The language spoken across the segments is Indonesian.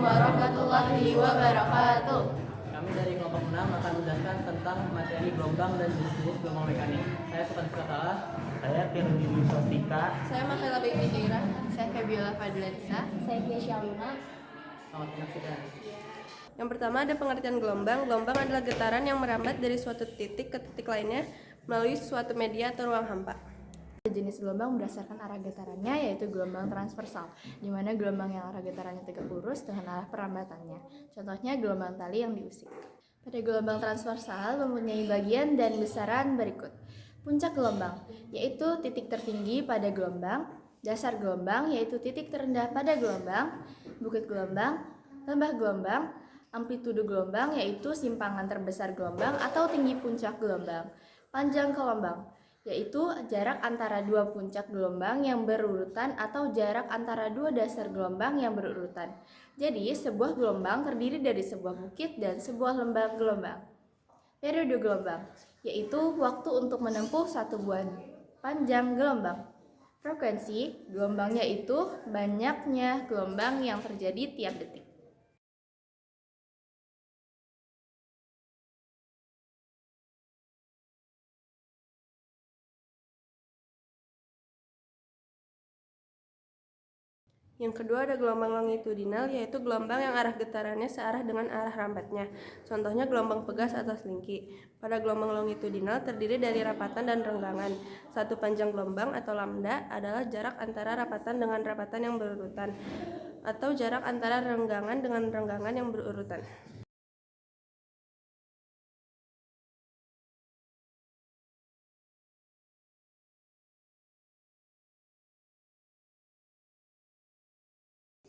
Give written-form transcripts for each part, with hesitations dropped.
warahmatullahi wabarakatuh. Kami dari kelompok 6 akan menjelaskan tentang materi gelombang dan jenis-jenis gelombang mekanik. Saya Sultan Sukatala. Saya Firly Sostika. Saya Makela Baby Jaira. Saya Fabiola Fadlanisa. Saya Keisha Luna. Selamat menyaksikan. Yang pertama ada pengertian gelombang. Gelombang adalah getaran yang merambat dari suatu titik ke titik lainnya melalui suatu media atau ruang hampa. Jenis gelombang berdasarkan arah getarannya, yaitu gelombang transversal, di mana gelombang yang arah getarannya tegak lurus dengan arah perambatannya. Contohnya gelombang tali yang diusik. Pada gelombang transversal mempunyai bagian dan besaran berikut. Puncak gelombang, yaitu titik tertinggi pada gelombang. Dasar gelombang, yaitu titik terendah pada gelombang. Bukit gelombang, lembah gelombang. Amplitudo gelombang, yaitu simpangan terbesar gelombang atau tinggi puncak gelombang. Panjang gelombang, yaitu jarak antara dua puncak gelombang yang berurutan atau jarak antara dua dasar gelombang yang berurutan. Jadi, sebuah gelombang terdiri dari sebuah bukit dan sebuah lembah gelombang. Periode gelombang, yaitu waktu untuk menempuh satu buah panjang gelombang. Frekuensi gelombang, yaitu banyaknya gelombang yang terjadi tiap detik. Yang kedua ada gelombang longitudinal, yaitu gelombang yang arah getarannya searah dengan arah rambatnya. Contohnya gelombang pegas atau selingki. Pada gelombang longitudinal terdiri dari rapatan dan renggangan. Satu panjang gelombang atau lambda adalah jarak antara rapatan dengan rapatan yang berurutan, atau jarak antara renggangan dengan renggangan yang berurutan.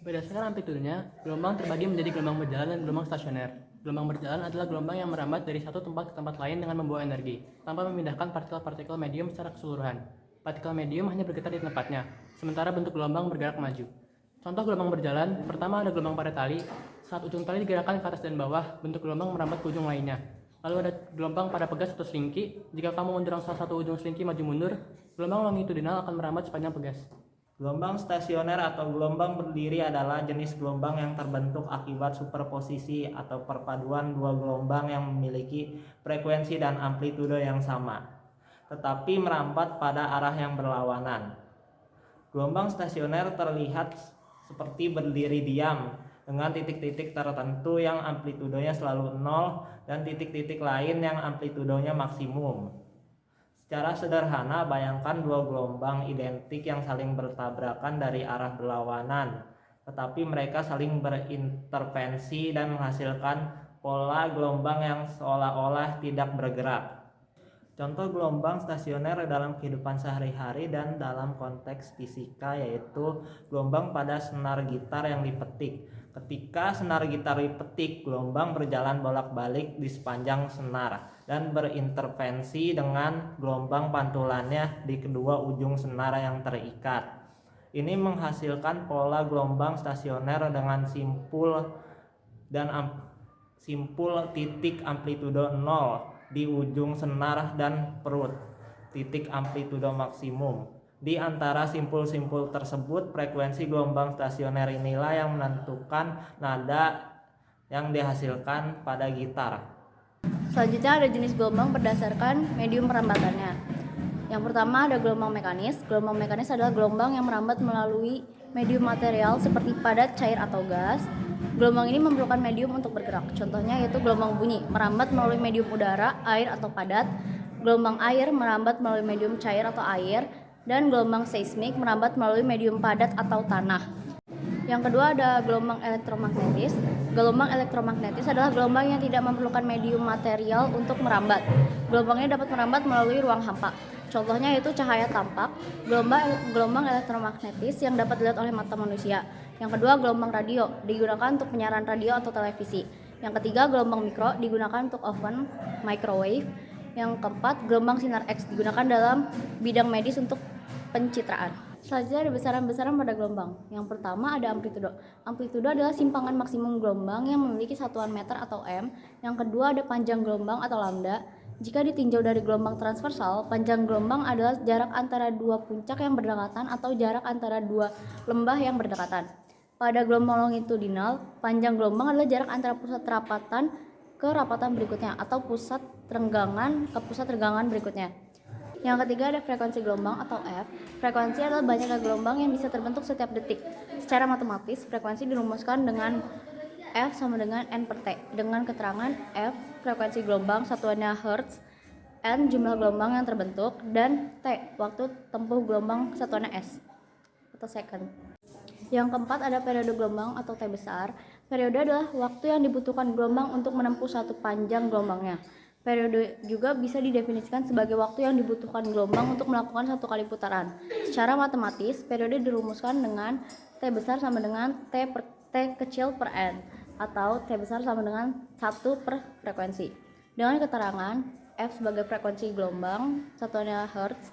Berdasarkan amplitudenya, gelombang terbagi menjadi gelombang berjalan dan gelombang stasioner. Gelombang berjalan adalah gelombang yang merambat dari satu tempat ke tempat lain dengan membawa energi, tanpa memindahkan partikel-partikel medium secara keseluruhan. Partikel medium hanya bergetar di tempatnya, sementara bentuk gelombang bergerak maju. Contoh gelombang berjalan, pertama ada gelombang pada tali. Saat ujung tali digerakkan ke atas dan bawah, bentuk gelombang merambat ke ujung lainnya. Lalu ada gelombang pada pegas atau selingki. Jika kamu mendorong salah satu ujung selingki maju mundur, gelombang longitudinal akan merambat sepanjang pegas. Gelombang stasioner atau gelombang berdiri adalah jenis gelombang yang terbentuk akibat superposisi atau perpaduan dua gelombang yang memiliki frekuensi dan amplitudo yang sama, tetapi merambat pada arah yang berlawanan. Gelombang stasioner terlihat seperti berdiri diam dengan titik-titik tertentu yang amplitudonya selalu nol dan titik-titik lain yang amplitudonya maksimum. Secara sederhana, bayangkan dua gelombang identik yang saling bertabrakan dari arah berlawanan, tetapi mereka saling berintervensi dan menghasilkan pola gelombang yang seolah-olah tidak bergerak. Contoh gelombang stasioner dalam kehidupan sehari-hari dan dalam konteks fisika yaitu gelombang pada senar gitar yang dipetik. Ketika senar gitar dipetik, gelombang berjalan bolak-balik di sepanjang senar dan berintervensi dengan gelombang pantulannya di kedua ujung senar yang terikat. Ini menghasilkan pola gelombang stasioner dengan simpul titik amplitudo 0 di ujung senar dan perut titik amplitudo maksimum. Di antara simpul-simpul tersebut, frekuensi gelombang stasioner inilah yang menentukan nada yang dihasilkan pada gitar. Selanjutnya ada jenis gelombang berdasarkan medium perambatannya. Yang pertama ada gelombang mekanis. Gelombang mekanis adalah gelombang yang merambat melalui medium material seperti padat, cair, atau gas. Gelombang ini memerlukan medium untuk bergerak. Contohnya yaitu gelombang bunyi, merambat melalui medium udara, air, atau padat. Gelombang air merambat melalui medium cair atau air. Dan gelombang seismik merambat melalui medium padat atau tanah. Yang kedua ada gelombang elektromagnetis. Gelombang elektromagnetis adalah gelombang yang tidak memerlukan medium material untuk merambat. Gelombangnya dapat merambat melalui ruang hampa. Contohnya yaitu cahaya tampak, gelombang elektromagnetis yang dapat dilihat oleh mata manusia. Yang kedua gelombang radio, digunakan untuk penyiaran radio atau televisi. Yang ketiga gelombang mikro, digunakan untuk oven, microwave. Yang keempat gelombang sinar X, digunakan dalam bidang medis untuk pencitraan. Selanjutnya ada besaran-besaran pada gelombang. Yang pertama ada amplitudo. Amplitudo adalah simpangan maksimum gelombang yang memiliki satuan meter atau m. Yang kedua ada panjang gelombang atau lambda. Jika ditinjau dari gelombang transversal, panjang gelombang adalah jarak antara dua puncak yang berdekatan atau jarak antara dua lembah yang berdekatan. Pada gelombang longitudinal, panjang gelombang adalah jarak antara pusat rapatan ke rapatan berikutnya atau pusat renggangan ke pusat renggangan berikutnya. Yang ketiga ada frekuensi gelombang atau F. Frekuensi adalah banyaknya gelombang yang bisa terbentuk setiap detik. Secara matematis, frekuensi dirumuskan dengan F sama dengan N per T dengan keterangan F frekuensi gelombang satuannya Hertz, N jumlah gelombang yang terbentuk, dan T waktu tempuh gelombang satuannya S atau second. Yang keempat ada periode gelombang atau T besar. Periode adalah waktu yang dibutuhkan gelombang untuk menempuh satu panjang gelombangnya. Periode juga bisa didefinisikan sebagai waktu yang dibutuhkan gelombang untuk melakukan satu kali putaran. Secara matematis, periode dirumuskan dengan T besar sama dengan T kecil per N atau T besar sama dengan 1 per frekuensi. Dengan keterangan F sebagai frekuensi gelombang satuannya Hertz,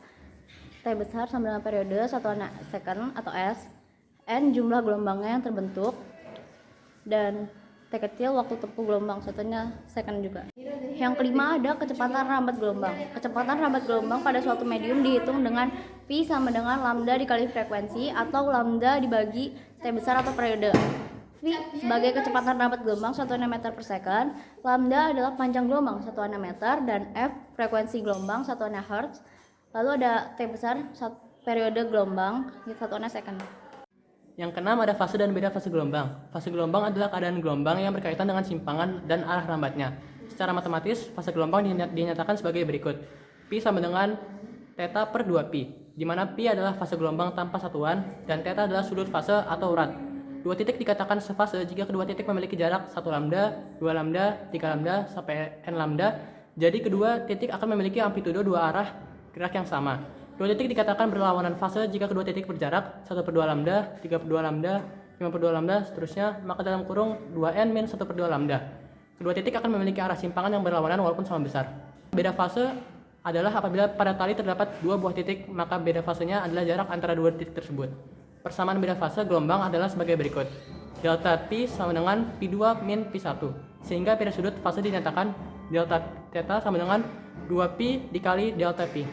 T besar sama dengan periode satuannya second atau S, N jumlah gelombangnya yang terbentuk, dan T kecil waktu tempuh gelombang satunya second juga. Yang kelima ada kecepatan rambat gelombang. Kecepatan rambat gelombang pada suatu medium dihitung dengan pi sama dengan lambda dikali frekuensi atau lambda dibagi T besar atau periode. V sebagai kecepatan rambat gelombang satuannya meter per second, lambda adalah panjang gelombang satuannya meter, dan F frekuensi gelombang satuannya hertz. Lalu ada T besar periode gelombang satuannya second. Yang keenam ada fase dan beda fase gelombang. Fase gelombang adalah keadaan gelombang yang berkaitan dengan simpangan dan arah rambatnya. Secara matematis, fase gelombang dinyatakan sebagai berikut. Pi sama dengan theta per 2pi, di mana pi adalah fase gelombang tanpa satuan dan theta adalah sudut fase atau urat. Dua titik dikatakan sefase jika kedua titik memiliki jarak 1 lambda, 2 lambda, 3 lambda, sampai n lambda. Jadi kedua titik akan memiliki amplitudo dua arah gerak yang sama. Dua titik dikatakan berlawanan fase jika kedua titik berjarak 1 per 2 lambda, 3 per 2 lambda, 5 per 2 lambda, seterusnya, maka dalam kurung 2n min 1 per 2 lambda. Kedua titik akan memiliki arah simpangan yang berlawanan walaupun sama besar. Beda fase adalah apabila pada tali terdapat dua buah titik, maka beda fasenya adalah jarak antara dua titik tersebut. Persamaan beda fase gelombang adalah sebagai berikut. Delta T sama dengan P2 min P1, sehingga beda sudut fase dinyatakan delta theta sama dengan 2P dikali delta P.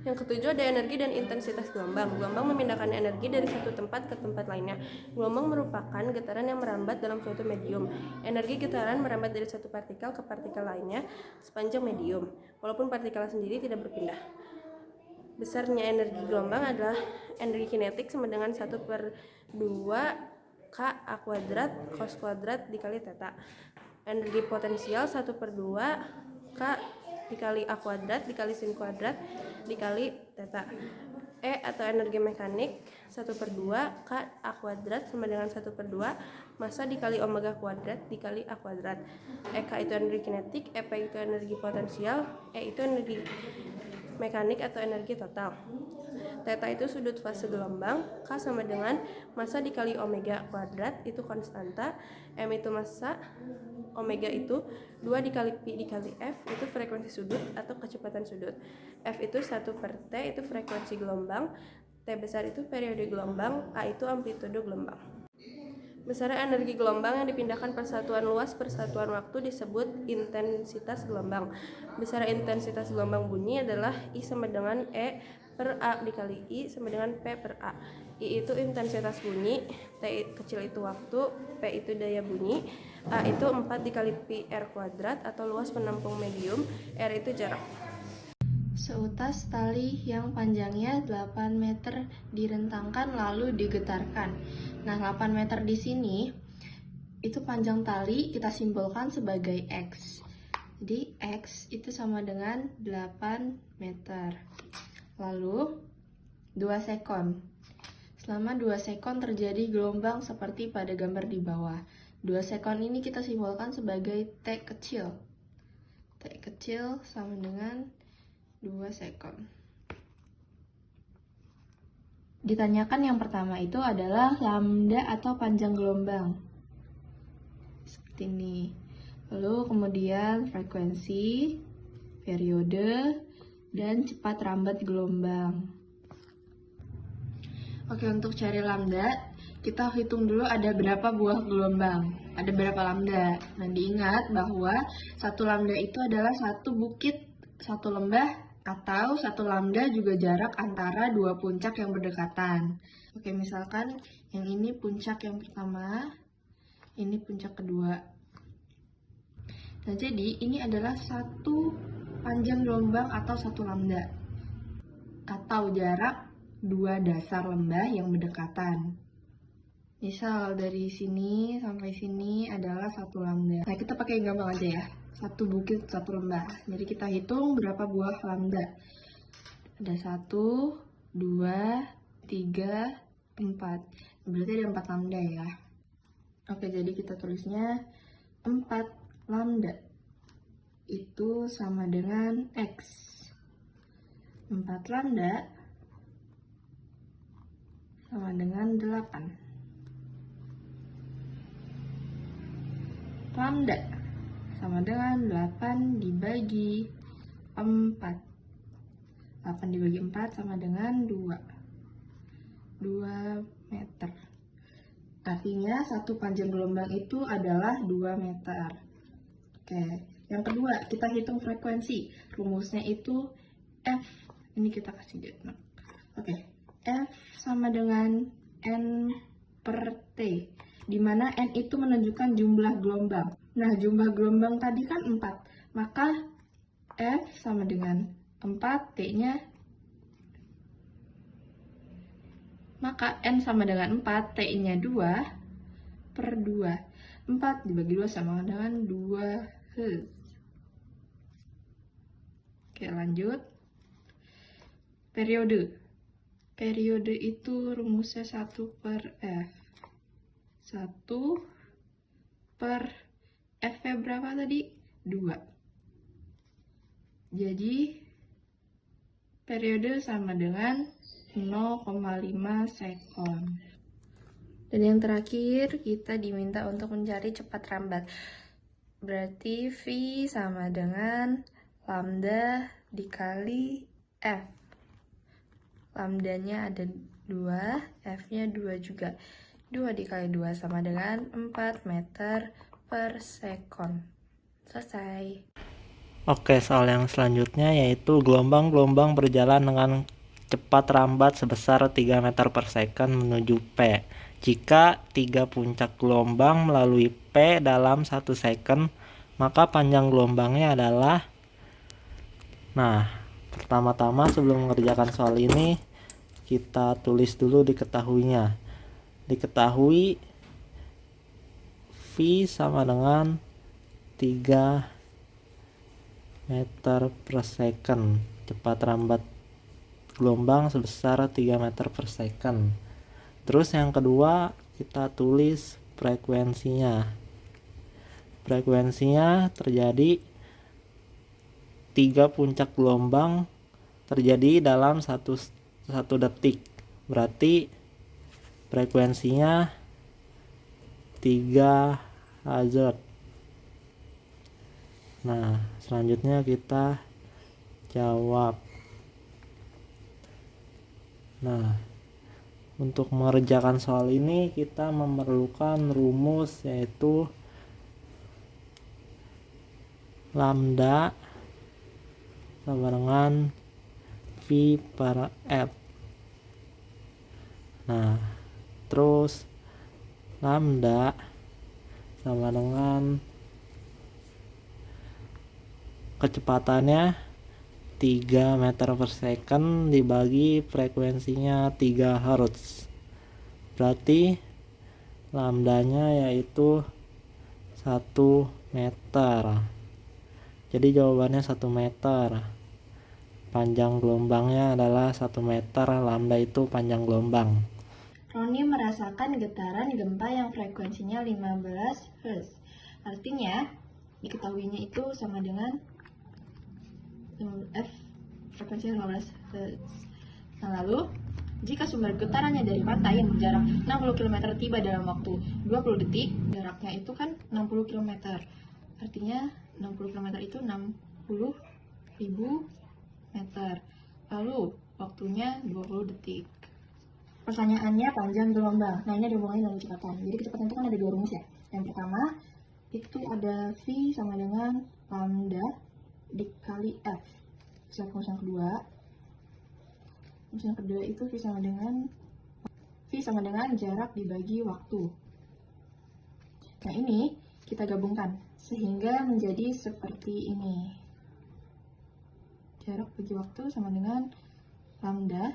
Yang ketujuh ada energi dan intensitas gelombang. Gelombang memindahkan energi dari satu tempat ke tempat lainnya. Gelombang merupakan getaran yang merambat dalam suatu medium. Energi getaran merambat dari satu partikel ke partikel lainnya sepanjang medium, walaupun partikel sendiri tidak berpindah. Besarnya energi gelombang adalah energi kinetik sama dengan 1 per 2 K A kuadrat cos kuadrat dikali theta. Energi potensial 1 per 2 K dikali A kuadrat dikali sin kuadrat dikali theta. E atau energi mekanik 1 per 2 K A kuadrat sama dengan 1 per 2 massa dikali omega kuadrat dikali A kuadrat. EK itu energi kinetik, EP itu energi potensial, E itu energi mekanik atau energi total. Theta itu sudut fase gelombang, K sama dengan massa dikali omega kuadrat itu konstanta, M itu massa, omega itu 2 dikali pi dikali F itu frekuensi sudut atau kecepatan sudut. F itu 1 per T itu frekuensi gelombang, T besar itu periode gelombang, A itu amplitudo gelombang. Besarnya energi gelombang yang dipindahkan persatuan luas persatuan waktu disebut intensitas gelombang. Besar intensitas gelombang bunyi adalah I sama dengan E per A dikali I sama dengan P per A. I itu intensitas bunyi, T kecil itu waktu, P itu daya bunyi, A itu 4 dikali pi R kuadrat atau luas penampung medium, R itu jarak. Seutas tali yang panjangnya 8 meter direntangkan lalu digetarkan. Nah, 8 meter di sini itu panjang tali kita simbolkan sebagai X. Jadi X itu sama dengan 8 meter. Lalu 2 sekon. Selama 2 sekon terjadi gelombang seperti pada gambar di bawah. 2 sekon ini kita simbolkan sebagai T kecil. T kecil sama dengan 2 sekon. Ditanyakan yang pertama itu adalah lambda atau panjang gelombang. Seperti ini. Lalu kemudian frekuensi, periode, dan cepat rambat gelombang. Oke, untuk cari lambda, kita hitung dulu ada berapa buah gelombang. Ada berapa lambda. Nah, diingat bahwa satu lambda itu adalah satu bukit, satu lembah, Atau satu lambda juga jarak antara dua puncak yang berdekatan. Oke, misalkan yang ini puncak yang pertama, ini puncak kedua. Nah, jadi ini adalah satu panjang gelombang atau satu lambda. Atau jarak dua dasar lembah yang berdekatan. Misal dari sini sampai sini adalah satu lambda. Nah, kita pakai yang gampang aja ya. Satu bukit, satu lembah. Jadi kita hitung berapa buah lambda. Ada 1, 2, 3, 4. Berarti ada 4 lambda ya. Oke, jadi kita tulisnya 4 lambda. Itu sama dengan X. 4 lambda sama dengan 8. Lambda sama dengan 8 dibagi 4. 8 dibagi 4 sama dengan 2 meter. Artinya satu panjang gelombang itu adalah 2 meter. Oke, yang kedua kita hitung frekuensi. Rumusnya itu F. Ini kita kasih dia. Oke, F sama dengan N per T, di mana N itu menunjukkan jumlah gelombang. Nah, jumlah gelombang tadi kan 4, maka F sama dengan 4, T-nya, maka N sama dengan 4, T-nya 2 per 2. 4 dibagi 2 sama dengan 2 Hz. Oke, lanjut. Periode. Periode itu rumusnya 1 per F. 1 per F-nya berapa tadi? 2. Jadi, periode sama dengan 0,5 sekon. Dan yang terakhir, kita diminta untuk mencari cepat rambat. Berarti V sama dengan lambda dikali F. Lambdanya ada 2, F-nya 2 juga. 2 dikali 2 sama dengan 4 meter per sekon. Selesai. Oke, soal yang selanjutnya yaitu gelombang-gelombang berjalan dengan cepat rambat sebesar 3 meter per second menuju P. Jika 3 puncak gelombang melalui P dalam 1 second, maka panjang gelombangnya adalah... Nah, pertama-tama sebelum mengerjakan soal ini, kita tulis dulu diketahuinya. Diketahui V sama dengan 3 meter per second. Cepat rambat gelombang sebesar 3 meter per second. Terus yang kedua kita tulis frekuensinya. Frekuensinya terjadi 3 puncak gelombang terjadi dalam satu detik. Berarti frekuensinya 3 Hz. Nah, selanjutnya kita jawab. Nah, untuk mengerjakan soal ini kita memerlukan rumus yaitu lambda sama dengan V per F. Nah, terus lambda sama dengan kecepatannya 3 meter per second dibagi frekuensinya 3 Hz. Berarti lambdanya yaitu 1 meter. Jadi jawabannya 1 meter. Panjang gelombangnya adalah 1 meter, lambda itu panjang gelombang. Roni merasakan getaran gempa yang frekuensinya 15 Hz. Artinya, diketahuinya itu sama dengan F frekuensinya 15 Hz. Nah, lalu, jika sumber getarannya dari pantai yang berjarak 60 km tiba dalam waktu 20 detik, jaraknya itu kan 60 km. Artinya, 60 km itu 60.000 meter. Lalu, waktunya 20 detik. Pertanyaannya panjang gelombang. Nah, ini ada hubungannya dengan kecepatan. Jadi kecepatan itu kan ada 2 rumus ya. Yang pertama, itu ada V sama dengan lambda dikali F. Bisa rumus yang kedua. Rumus yang kedua itu V sama dengan jarak dibagi waktu. Nah, ini kita gabungkan sehingga menjadi seperti ini. Jarak bagi waktu sama dengan lambda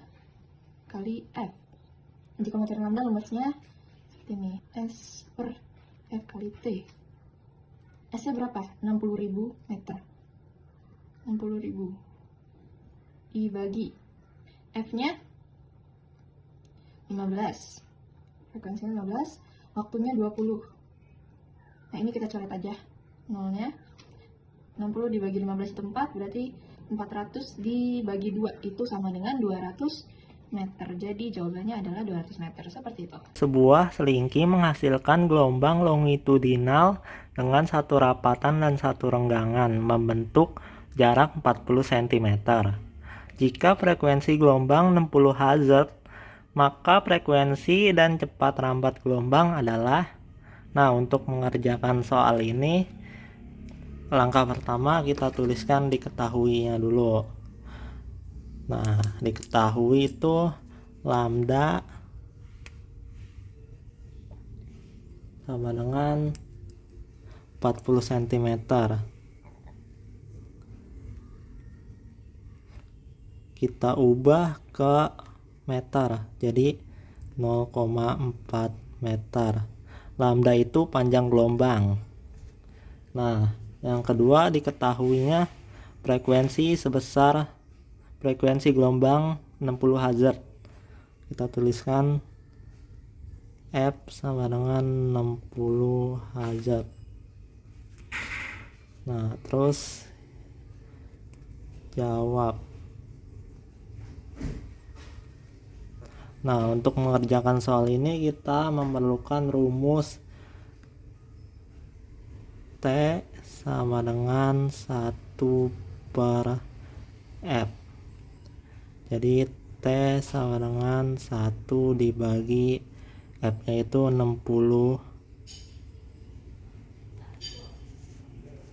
kali F. Jika mau cari lambda, rumusnya seperti ini. S per F kali T. S-nya berapa? 60.000 meter. 60.000 dibagi F-nya 15. Frekuensinya 15, waktunya 20. Nah, ini kita coret aja nolnya. 60 dibagi 15 itu 4, berarti 400 dibagi 2 itu sama dengan 200 meter. Jadi jawabannya adalah 200 meter, seperti itu. Sebuah selingki menghasilkan gelombang longitudinal dengan satu rapatan dan satu renggangan membentuk jarak 40 cm. Jika frekuensi gelombang 60 Hz, maka frekuensi dan cepat rambat gelombang adalah. Nah, untuk mengerjakan soal ini, langkah pertama kita tuliskan diketahuinya dulu. Nah, diketahui itu lambda sama dengan 40 cm. Kita ubah ke meter, jadi 0,4 meter. Lambda itu panjang gelombang. Nah, yang kedua diketahuinya frekuensi gelombang 60 Hz. Kita tuliskan F sama dengan 60 Hz. Nah, terus jawab. Nah, untuk mengerjakan soal ini kita memerlukan rumus T sama dengan 1 per F. Jadi T sama dengan 1 dibagi F nya itu 60.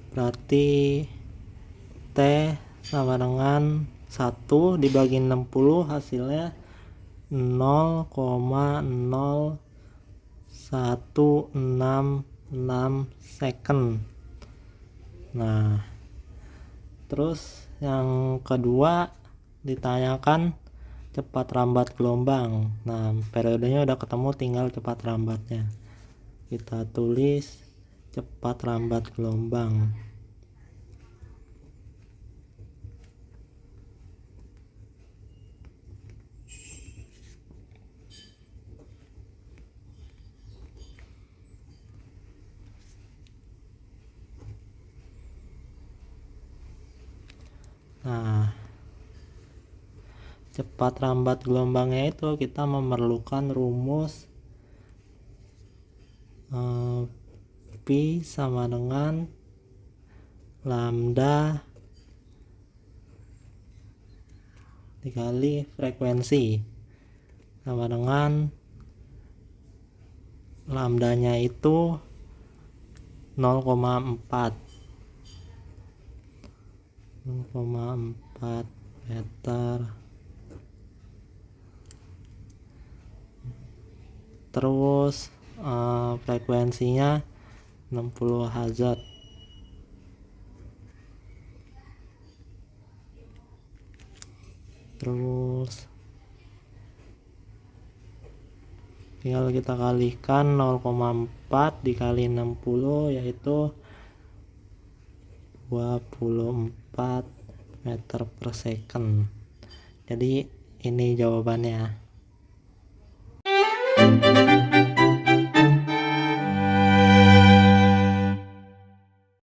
Berarti T sama dengan 1 dibagi 60, hasilnya 0,0166 second. Nah, terus yang kedua ditanyakan cepat rambat gelombang. Nah, periodenya udah ketemu, tinggal cepat rambatnya. Kita tulis cepat rambat gelombang. Nah, cepat rambat gelombangnya itu kita memerlukan rumus Pi sama dengan lambda dikali frekuensi sama dengan lambdanya itu 0,4 meter. Terus frekuensinya 60 Hz. Terus tinggal kita kalikan 0,4 dikali 60, yaitu 24 meter per second. Jadi ini jawabannya.